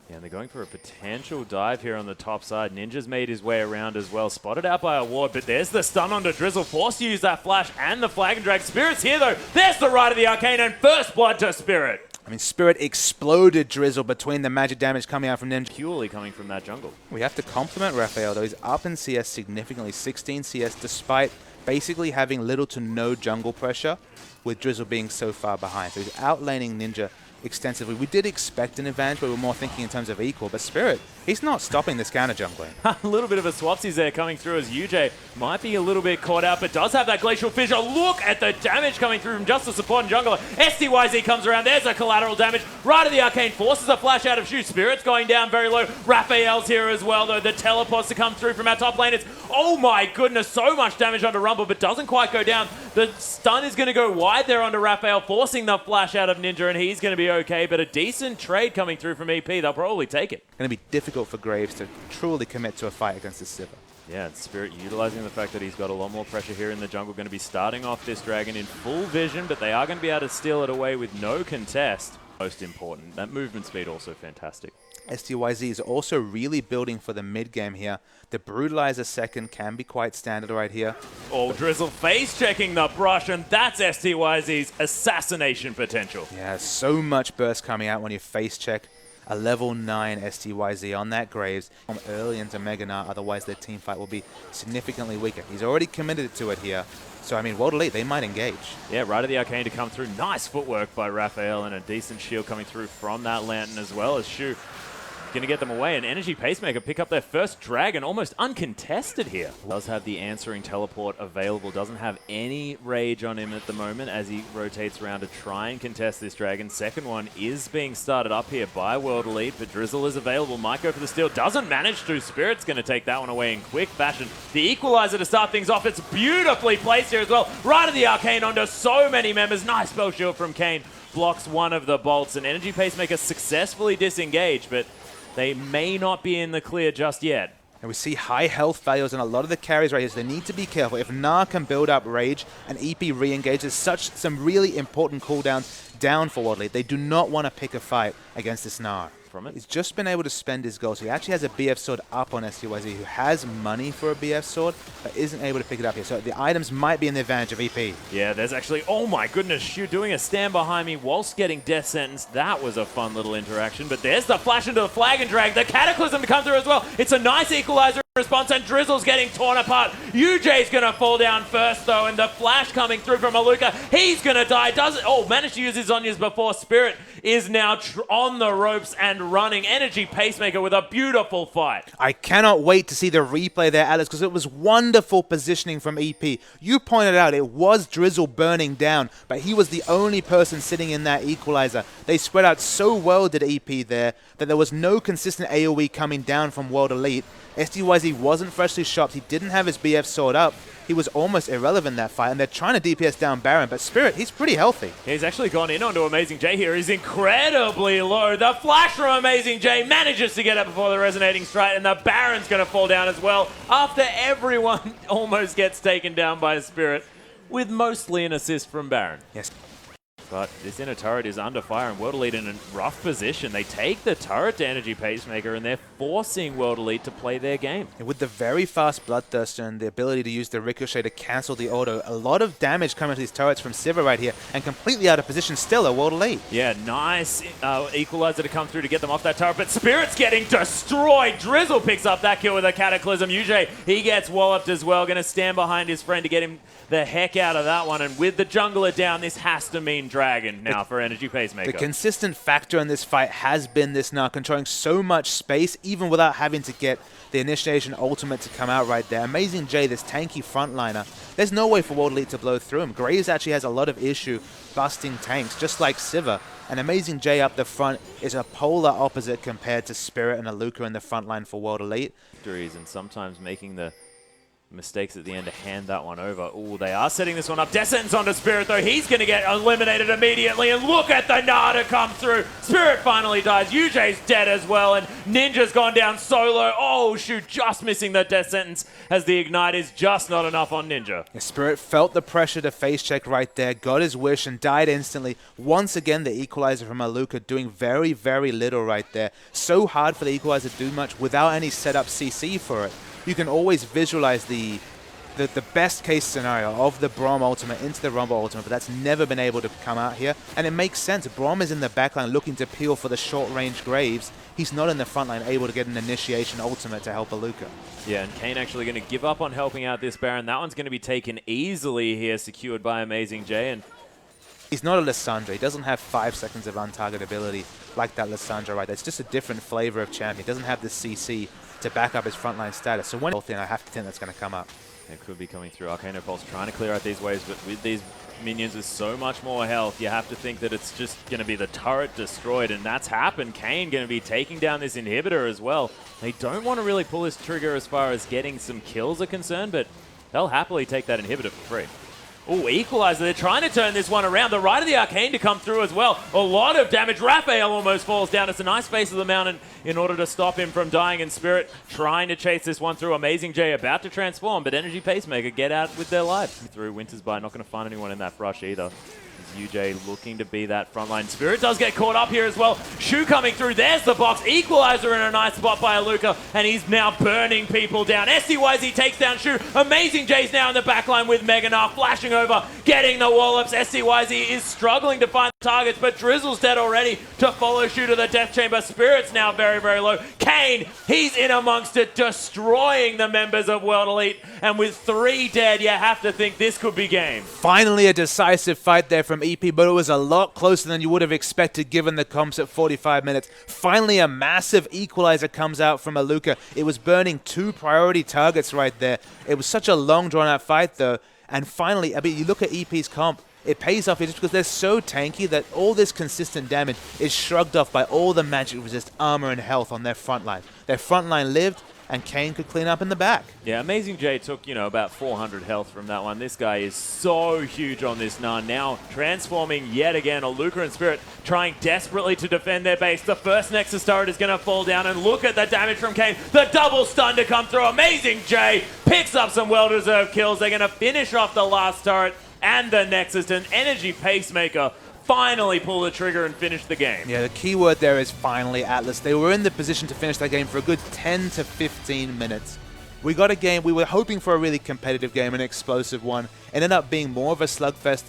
Yeah, and they're going for a potential dive here on the top side. Ninja's made his way around as well. Spotted out by a ward, but there's the stun onto Drizzle. Forced to use that flash and the flag and drag. Spirit's here, though. There's the Rite of the Arcane and first blood to Spirit. I mean, Spirit exploded Drizzle between the magic damage coming out from Ninja. Purely coming from that jungle. We have to compliment Raphael, though. He's up in CS significantly, 16 CS, despite basically having little to no jungle pressure, with Drizzle being so far behind. So he's outlaning Ninja extensively. We did expect an advantage, but we were more thinking in terms of equal. But Spirit, he's not stopping this counter jungling. A little bit of a swapsies there coming through as YuZhe might be a little bit caught out, but does have that Glacial Fissure. Look at the damage coming through from just the support and jungler. STYZ comes around. There's a collateral damage. Right of the Arcane forces a flash out of Shoot. Spirit's going down very low. Raphael's here as well, though. The teleports to come through from our top lane. It's, oh my goodness, so much damage onto Rumble, but doesn't quite go down. The stun is going to go wide there onto Raphael, forcing the flash out of Ninja, and he's going to be okay, but a decent trade coming through from EP. They'll probably take it. Going to be difficult for Graves to truly commit to a fight against this Sivir. Yeah, and Spirit utilizing the fact that he's got a lot more pressure here in the jungle. Going to be starting off this dragon in full vision, but they are going to be able to steal it away with no contest. Most important. That movement speed also fantastic. STYZ is also really building for the mid game here. The Brutalizer second can be quite standard right here. Oh, Drizzle face checking the brush, and that's STYZ's assassination potential. Yeah, so much burst coming out when you face check a level 9 STYZ on that Graves from early into Mega Gnar, otherwise their team fight will be significantly weaker. He's already committed to it here. So, I mean, World Elite, they might engage. Yeah, right of the Arcane to come through. Nice footwork by Raphael and a decent shield coming through from that Lantern as well as Shu. Going to get them away, and Energy Pacemaker pick up their first dragon almost uncontested here. Does have the answering teleport available, doesn't have any rage on him at the moment as he rotates around to try and contest this dragon. Second one is being started up here by World Elite, but Drizzle is available, might go for the steal, doesn't manage to. Spirit's going to take that one away in quick fashion. The Equalizer to start things off, it's beautifully placed here as well. Right of the Arcane onto so many members. Nice spell shield from Kane, blocks one of the bolts, and Energy Pacemaker successfully disengaged, but they may not be in the clear just yet. And we see high health values on a lot of the carries right here, so they need to be careful. If Gnar can build up Rage and EP re-engages, some really important cooldowns down for World Elite. They do not want to pick a fight against this Gnar. He's just been able to spend his gold, so he actually has a BF sword up on STYZ, who has money for a BF sword, but isn't able to pick it up here. So the items might be in the advantage of EP. Yeah, there's actually, oh my goodness, Shu doing a stand behind me whilst getting death sentence. That was a fun little interaction, but there's the flash into the flag and drag. The Cataclysm to come through as well. It's a nice equalizer response, and Drizzle's getting torn apart. YuZhe's going to fall down first, though, and the flash coming through from Aluka. He's going to die. Managed to use his Zhonya's before. Spirit is now on the ropes and running. Energy Pacemaker with a beautiful fight. I cannot wait to see the replay there, Alex, because it was wonderful positioning from EP. You pointed out it was Drizzle burning down, but he was the only person sitting in that equalizer. They spread out so well, did EP there, that there was no consistent AoE coming down from World Elite. STYZ wasn't freshly shopped. He didn't have his BF sword up. He was almost irrelevant in that fight, and they're trying to DPS down Baron, but Spirit, he's pretty healthy. He's actually gone in onto AmazingJ here. He's incredibly low. The flash from AmazingJ manages to get up before the resonating strike, and the Baron's going to fall down as well after everyone almost gets taken down by Spirit, with mostly an assist from Baron. Yes. But this inner turret is under fire, and World Elite in a rough position. They take the turret to Energy Pacemaker, and they're forcing World Elite to play their game. And with the very fast Bloodthirster and the ability to use the Ricochet to cancel the auto, a lot of damage coming to these turrets from Sivir right here, and completely out of position still at World Elite. Yeah, nice equalizer to come through to get them off that turret, but Spirit's getting destroyed. Drizzle picks up that kill with a Cataclysm. YuZhe, he gets walloped as well. Going to stand behind his friend to get him the heck out of that one, and with the jungler down, this has to mean dragon now for Energy Pacemaker. The consistent factor in this fight has been this Gnar controlling so much space, even without having to get the initiation ultimate to come out right there. AmazingJ, this tanky frontliner, there's no way for World Elite to blow through him. Graves actually has a lot of issue busting tanks, just like Sivir. And AmazingJ up the front is a polar opposite compared to Spirit and Aluka in the front line for World Elite. And sometimes making the Mistakes at the end to hand that one over. Oh, they are setting this one up. Death Sentence onto Spirit, though. He's going to get eliminated immediately. And look at the Gnar to come through. Spirit finally dies. YuZhe's dead as well. And Ninja's gone down solo. Oh, shoot. Just missing the Death Sentence as the Ignite is just not enough on Ninja. Spirit felt the pressure to face check right there. Got his wish and died instantly. Once again, the equalizer from Aluka doing very, very little right there. So hard for the equalizer to do much without any setup CC for it. You can always visualize the best case scenario of the Braum ultimate into the Rumble ultimate, but that's never been able to come out here. And it makes sense. Braum is in the backline looking to peel for the short-range Graves. He's not in the front line able to get an initiation ultimate to help Aluka. Yeah, and Kane actually going to give up on helping out this Baron. That one's going to be taken easily here, secured by AmazingJ. And he's not a Lissandra. He doesn't have 5 seconds of untargetability like that Lissandra right there. It's just a different flavor of champion. He doesn't have the CC to back up his frontline status. So when I have to think that's going to come up. It could be coming through. Arcano Pulse trying to clear out these waves, but with these minions with so much more health, you have to think that it's just going to be the turret destroyed, and that's happened. Kane going to be taking down this inhibitor as well. They don't want to really pull this trigger as far as getting some kills are concerned, but they'll happily take that inhibitor for free. Oh, Equalizer. They're trying to turn this one around. The right of the Arcane to come through as well. A lot of damage. Raphael almost falls down. It's a nice face of the mountain in order to stop him from dying. And Spirit trying to chase this one through. AmazingJ about to transform, but Energy Pacemaker get out with their lives. Through Winter's Bite. Not going to find anyone in that rush either. YuZhe looking to be that frontline. Spirit does get caught up here as well. Shu coming through. There's the box. Equalizer in a nice spot by Aluka, and he's now burning people down. SCYZ takes down Shu. AmazingJ's now in the backline with Gnar flashing over, getting the wallops. SCYZ is struggling to find targets, but Drizzle's dead already to follow Shu to the death chamber. Spirit's now very, very low. Kane, he's in amongst it, destroying the members of World Elite, and with 3 dead, you have to think this could be game. Finally a decisive fight there from EP, but it was a lot closer than you would have expected given the comps at 45 minutes. Finally, a massive equalizer comes out from Aluka. It was burning 2 priority targets right there. It was such a long, drawn-out fight, though. And finally, I mean, you look at EP's comp, it pays off just because they're so tanky that all this consistent damage is shrugged off by all the magic resist armor and health on their front line. Their front line lived, and Kane could clean up in the back. Yeah, AmazingJ took, about 400 health from that one. This guy is so huge on this Gnar. Now transforming yet again. Aluka and Spirit trying desperately to defend their base. The first Nexus turret is going to fall down, and look at the damage from Kane. The double stun to come through. AmazingJ picks up some well-deserved kills. They're going to finish off the last turret and the Nexus. An Energy Pacemaker finally pull the trigger and finish the game. Yeah, the key word there is finally, Atlas. They were in the position to finish that game for a good 10 to 15 minutes. We got a game, we were hoping for a really competitive game, an explosive one. Ended up being more of a slugfest